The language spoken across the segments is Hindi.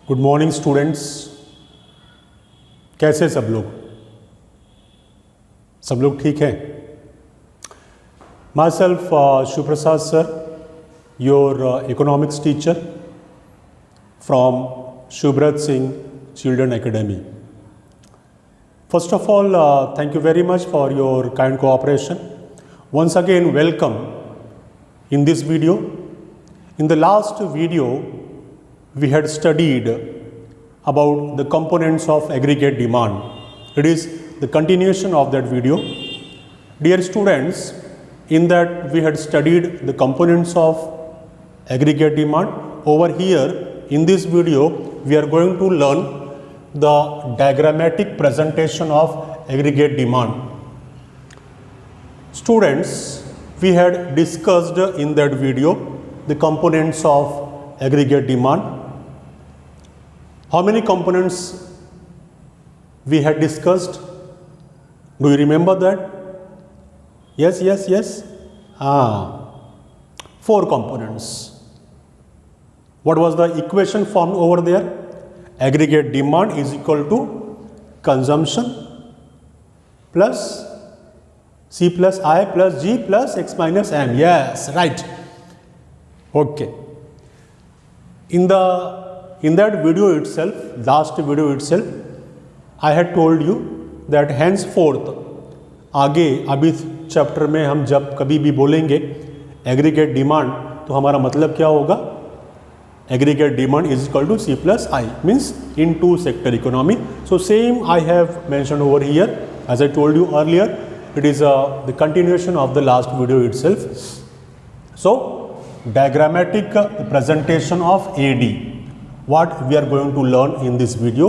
Good morning students. कैसे सब लोग ठीक हैं? Myself Shivprasad sir, your economics teacher from Shivbrat Singh Children Academy. First of all, thank you very much for your kind cooperation. Once again, welcome in this video. In the last video, we had studied about the components of aggregate demand. It is the continuation of that video. Dear students, in that we had studied the components of aggregate demand. Over here, in this video, we are going to learn the diagrammatic presentation of aggregate demand. Students, we had discussed in that video the components of aggregate demand. How many components we had discussed? Do you remember that? Yes. 4 components. What was the equation formed over there? Aggregate demand is equal to consumption plus C plus I plus G plus X minus M. Yes, right. Okay. In that video itself, last video itself, I had told you that henceforth, आगे अभी चैप्टर में हम जब कभी भी बोलेंगे एग्रीगेट डिमांड, तो हमारा मतलब क्या होगा? Aggregate demand is equal to C plus I, means in 2 sector economy. So same I have mentioned over here. As I told you earlier, it is the continuation of the last video itself. So diagrammatic presentation of AD, what we are going to learn in this video.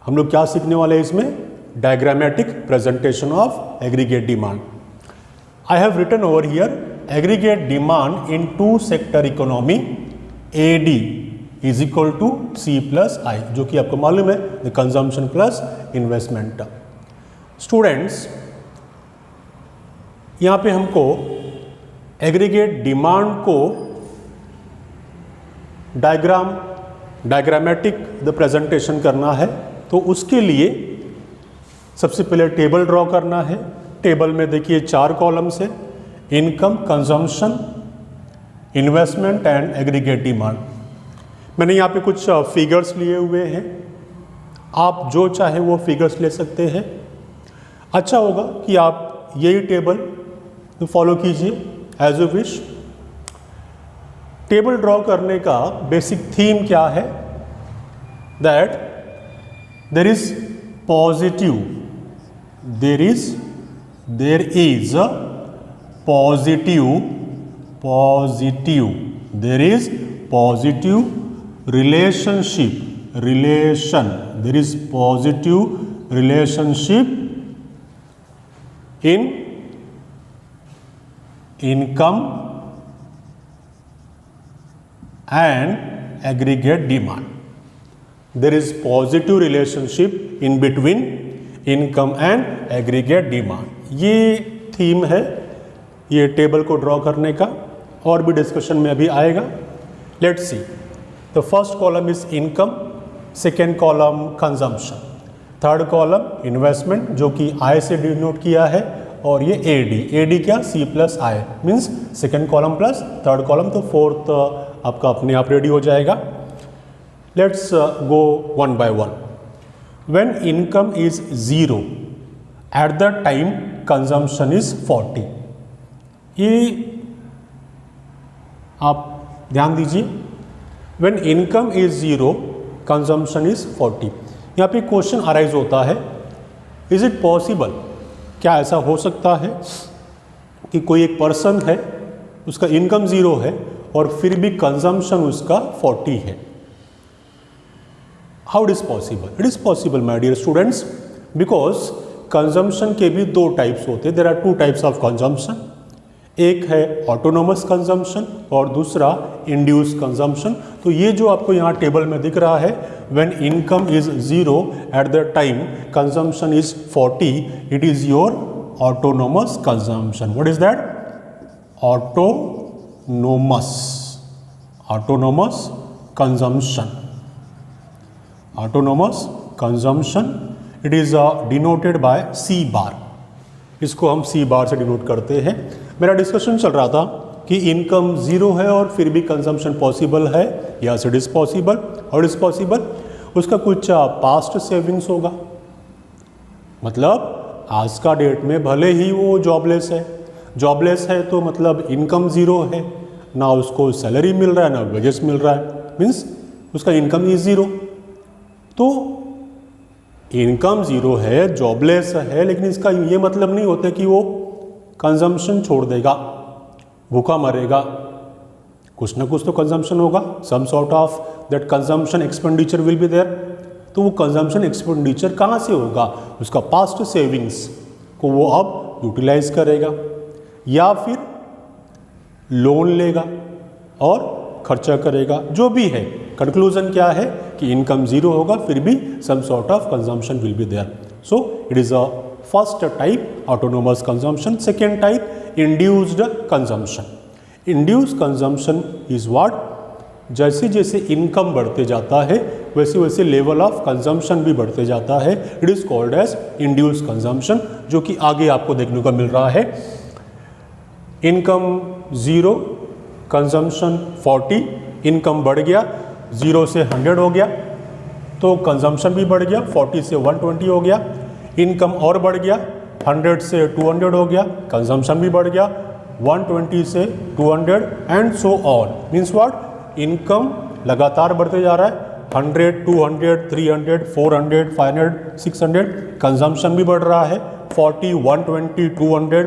हम लोग क्या सीखने वाले हैं इसमें? Diagrammatic presentation of aggregate demand. I have written over here aggregate demand in 2 sector economy. AD is equal to C plus I, जो कि आपको मालूम है the consumption plus investment. Students, यहाँ पे हमको aggregate demand को diagrammatic the presentation करना है, तो उसके लिए सबसे पहले टेबल ड्रॉ करना है. टेबल में देखिए 4 कॉलम्स है: income, consumption, investment and aggregate demand. मैंने यहाँ पे कुछ फिगर्स लिए हुए हैं, आप जो चाहे वो फिगर्स ले सकते हैं. अच्छा होगा कि आप यही टेबल फॉलो कीजिए as you wish. Table draw करने का बेसिक थीम क्या है? That there is positive, there is there is positive relationship, there is positive relationship in income and aggregate demand. There is positive relationship in between income and aggregate demand. ये थीम है ये टेबल को ड्रॉ करने का, और भी डिस्कशन में अभी आएगा. Let's see. The first column is income, second column consumption, third column investment जो कि आई से डिनोट किया है, और ये एडी क्या? C plus I, means second column plus third column, तो फोर्थ आपका अपने आप रेडी हो जाएगा. Let's go one by one. When income is 0 at the time consumption is 40. ये आप ध्यान दीजिए. When income is 0 consumption is 40. यहाँ पे क्वेश्चन अराइज होता है, इज इट पॉसिबल, क्या ऐसा हो सकता है कि कोई एक पर्सन है, उसका इनकम 0 है और फिर भी कंजम्पशन उसका 40 है? How it is possible? It is possible my dear students, because consumption के भी 2 टाइप्स होते हैं. There are 2 types of consumption. एक है ऑटोनोमस कंजम्पशन और दूसरा इंड्यूस कंजम्पशन. तो ये जो आपको यहाँ टेबल में दिख रहा है, when income is 0 at the time consumption is 40, it is your autonomous consumption. What is that? Autonomous consumption. Autonomous consumption, it is denoted by C bar, इसको हम सी बार से डिनोट करते हैं। मेरा डिस्कशन चल रहा था कि इनकम ज़ीरो है और फिर भी कंजम्पशन पॉसिबल है, यस इट इज़ पॉसिबल। और इज़ पॉसिबल, उसका कुछ पास्ट सेविंग्स होगा, मतलब आज का डेट में भले ही वो जॉबलेस है तो मतलब इनकम ज़ीरो है, ना उसको सैलरी मिल रहा है ना वेजेस मिल रहा है, मीन्स उसका इनकम इज ज़ीरो। तो इनकम ज़ीरो है, जॉबलेस है, लेकिन इसका ये मतलब नहीं होता कि वो कंजम्पशन छोड़ देगा, भूखा मरेगा, कुछ ना कुछ तो कंजम्पशन होगा, some sort of that consumption expenditure will be there. तो वो कंजम्पशन एक्सपेंडिचर कहाँ से होगा, उसका पास्ट सेविंग्स को वो अब यूटिलाइज करेगा या फिर लोन लेगा और खर्चा करेगा, जो भी है। कंक्लूजन क्या है कि इनकम ज़ीरो होगा, फिर भी some sort of consumption will be there. So it is a first type autonomous consumption. Second type induced consumption. Induced consumption is what, जैसे जैसे इनकम बढ़ते जाता है वैसे वैसे लेवल ऑफ कंजम्पशन भी बढ़ते जाता है। It is called as induced consumption, जो कि आगे आपको देखने को मिल रहा है। इनकम ज़ीरो, कंजम्पशन 40, इनकम बढ़ गया, 0 से 100 हो गया तो कंजम्पशन भी बढ़ गया, 40 से 120 हो गया। इनकम और बढ़ गया, 100 से 200 हो गया, कंजम्पशन भी बढ़ गया, 120 से 200 and so on. Means what, income लगातार बढ़ते जा रहा है, 100, 200, 300, 400, 500, 600, कंजम्पशन भी बढ़ रहा है, 40, 120, 200,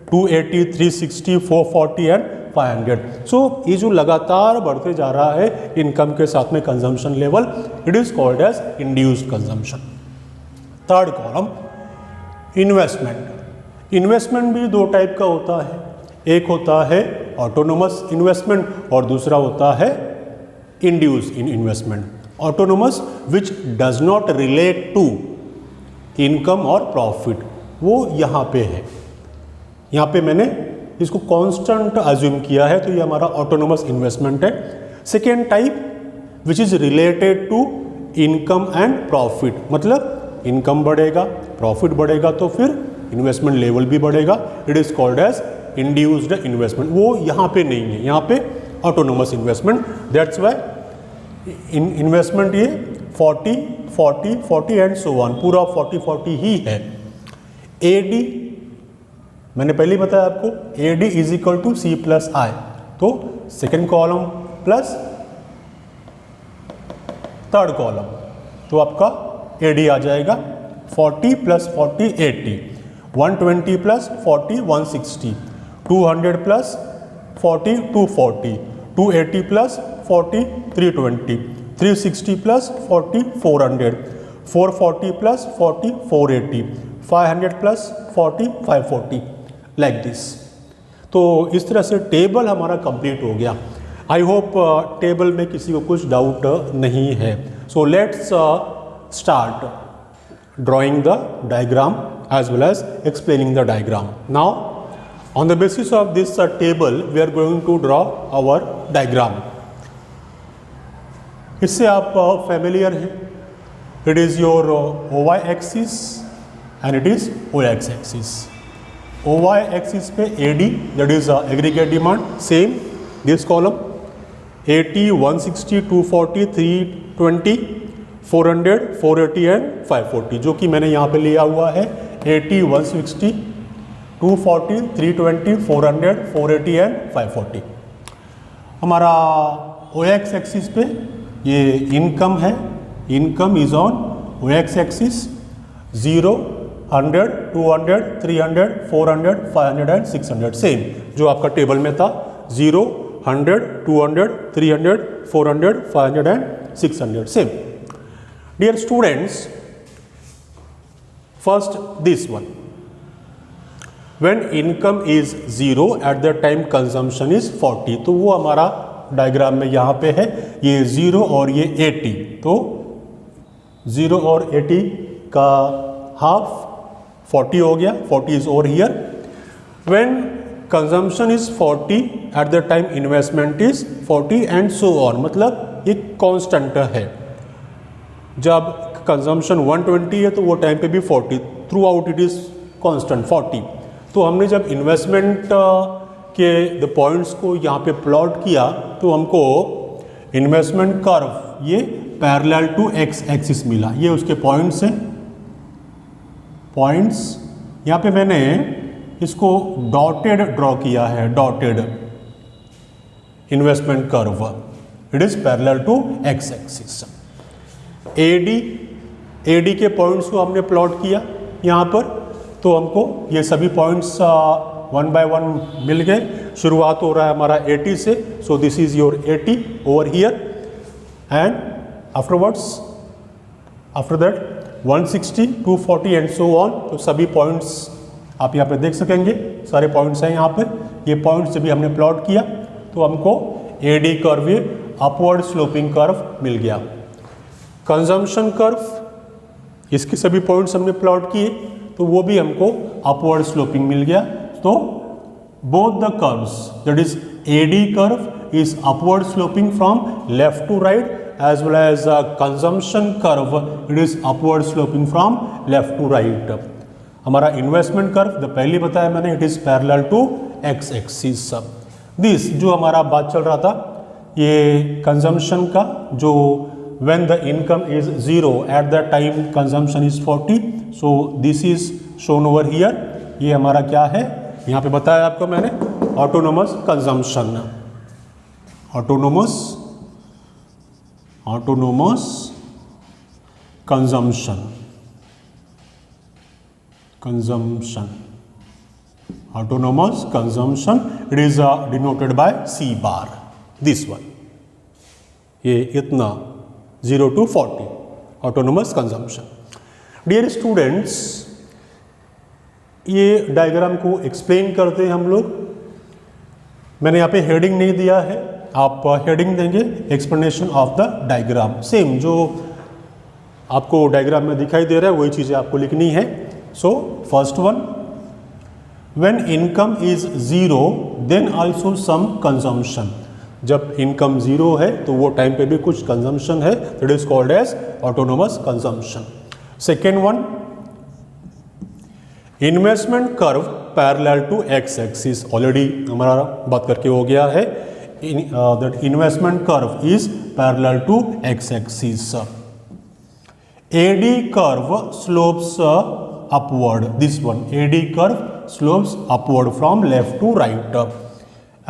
280, 360, 440 एंड 500। सो ये जो लगातार बढ़ते जा रहा है इनकम के साथ में consumption level, it is called as induced consumption. Third column, investment. Investment भी दो टाइप का होता है, एक होता है ऑटोनोमस इन्वेस्टमेंट और दूसरा होता है induced investment. Autonomous which does not relate to income और प्रॉफिट, वो यहाँ पे है। यहाँ पे मैंने इसको कांस्टेंट अज्यूम किया है, तो ये हमारा ऑटोनोमस इन्वेस्टमेंट है। Second type which is related to income and profit, मतलब इनकम बढ़ेगा, प्रॉफिट बढ़ेगा तो फिर इन्वेस्टमेंट लेवल भी बढ़ेगा। It is called as induced investment. वो यहाँ पे नहीं है, यहाँ पे autonomous investment. That's why investment ये 40, 40, 40 एंड सो ऑन, पूरा 40, 40 ही है। एडी मैंने पहले ही बताया आपको, AD is equal to C plus I, तो second column plus third column, तो आपका AD आ जाएगा 40 plus 40 80, 120 plus 40 160, 200 plus 40 240, 280 plus 40 320, 360 plus 40 400, 440 plus 40 480, 500 plus 40 540, like this. तो इस तरह से टेबल हमारा कंप्लीट हो गया। आई होप टेबल में किसी को कुछ डाउट नहीं है। So let's start drawing the diagram as well as explaining the diagram. Now on the basis of this table we are going to draw our diagram. इससे आप फेमिलियर हैं। It is your OY axis and it is OX axis. OY axis पे AD, that is aggregate demand, same this column 80, 160, 240, 320, 400, 480 and 540, जो कि मैंने यहाँ पे लिया हुआ है 80, 160, 240, 320, 400, 480 एंड 540। हमारा OX एक्सिस पे ये इनकम है, income is on OX axis 0, 100, 200, 300, 400, 500 and 600, same जो आपका टेबल में था 0, 100, 200, 300, 400, 500 and 600, same. Dear students, first this one, when income is 0 at the time consumption is 40, तो वो हमारा डायग्राम में यहाँ पे है, ये 0 और ये 80, तो 0 और 80 का हाफ 40 हो गया, 40 is over here. When consumption is 40 eight the time investment is 40 and so on, मतलब ये कांस्टेंट है। जब कंजम्पशन 120 है तो वो टाइम पे भी 40, through out it is constant 40। तो हमने जब इन्वेस्टमेंट के द पॉइंट्स को यहाँ पे प्लॉट किया तो हमको इन्वेस्टमेंट कर्व ये पैरेलल टू एक्स एक्सिस मिला। ये उसके पॉइंट्स हैं, पॉइंट्स यहाँ पे मैंने इसको डॉटेड ड्रॉ किया है, dotted investment curve, it is parallel to X axis. AD के पॉइंट्स को हमने प्लॉट किया यहाँ पर, तो हमको ये सभी पॉइंट्स 1 बाय 1 मिल गए। शुरुआत हो रहा है हमारा 80 से, so this is your 80 over here, and after that 160, 240 and so on. तो सभी पॉइंट्स आप यहाँ पे देख सकेंगे, सारे पॉइंट्स हैं यहाँ पे। ये पॉइंट्स जब भी हमने प्लॉट किया तो हमको एडी कर्व, ये अपवर्ड स्लोपिंग कर्व मिल गया। कंजम्पशन कर्व, इसके सभी पॉइंट्स हमने प्लॉट किए तो वो भी हमको अपवर्ड स्लोपिंग मिल गया। तो both the curves, that is AD curve is upward sloping from left to right, as well as consumption curve, it is upward sloping from left to right. हमारा इन्वेस्टमेंट कर्व जो पहले बताया मैंने, it is parallel to X axis. This जो हमारा बात चल रहा था ये कंजम्पशन का, जो when the income is 0 at the time consumption is 40, so this is shown over here. ये हमारा क्या है, यहाँ पे बताया आपको मैंने, autonomous consumption, autonomous consumption, autonomous consumption, it is denoted by C bar, this one, ये इतना 0 to 40 autonomous consumption। Dear students, ये डायग्राम को एक्सप्लेन करते हैं हम लोग। मैंने यहाँ पे हेडिंग नहीं दिया है, आप हेडिंग देंगे explanation of the diagram. Same जो आपको डायग्राम में दिखाई दे रहा है वही चीज़ें आपको लिखनी है। So first one, when income is 0 then also some consumption. जब इनकम 0 है तो वो टाइम पे भी कुछ कंजम्पशन है, that is called as autonomous consumption. Second one, investment curve parallel to X axis, already हमारा बात करके हो गया है। that investment curve is parallel to x-axis. AD curve slopes upward. This one, AD curve slopes upward from left to right,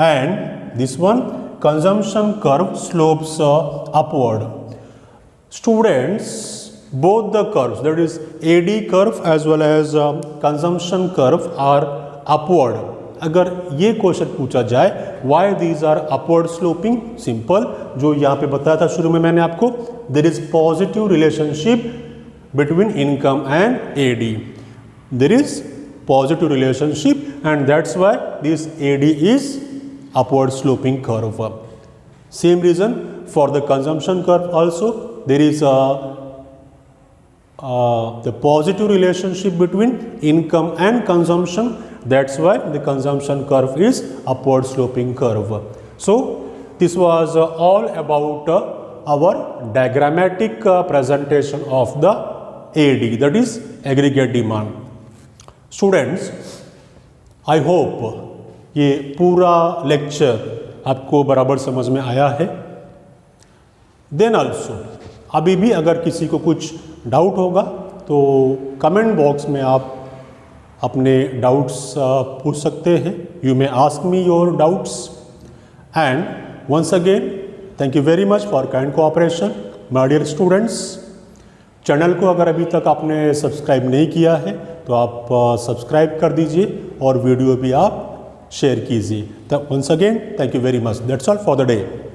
and this one, consumption curve slopes upward. Students, both the curves, that is AD curve as well as consumption curve, are upward. अगर ये क्वेश्चन पूछा जाए why these are upward sloping, simple, जो यहाँ पे बताया था शुरू में मैंने आपको, there is positive relationship between income and AD, there is positive relationship and that's why this AD is upward sloping curve. Same reason for the consumption curve also, there is the positive relationship between income and consumption, that's why the consumption curve is upward sloping curve. So this was all about our diagrammatic presentation of the AD, that is aggregate demand. Students, I hope ये पूरा लेक्चर आपको बराबर समझ में आया है। देन ऑल्सो अभी भी अगर किसी को कुछ डाउट होगा तो कमेंट बॉक्स में आप अपने डाउट्स पूछ सकते हैं। You may ask me your doubts, and once again thank you very much for kind cooperation my dear students. Channel को अगर अभी तक आपने सब्सक्राइब नहीं किया है तो आप सब्सक्राइब कर दीजिए और वीडियो भी आप शेयर कीजिए। Once again thank you very much, that's all for the day.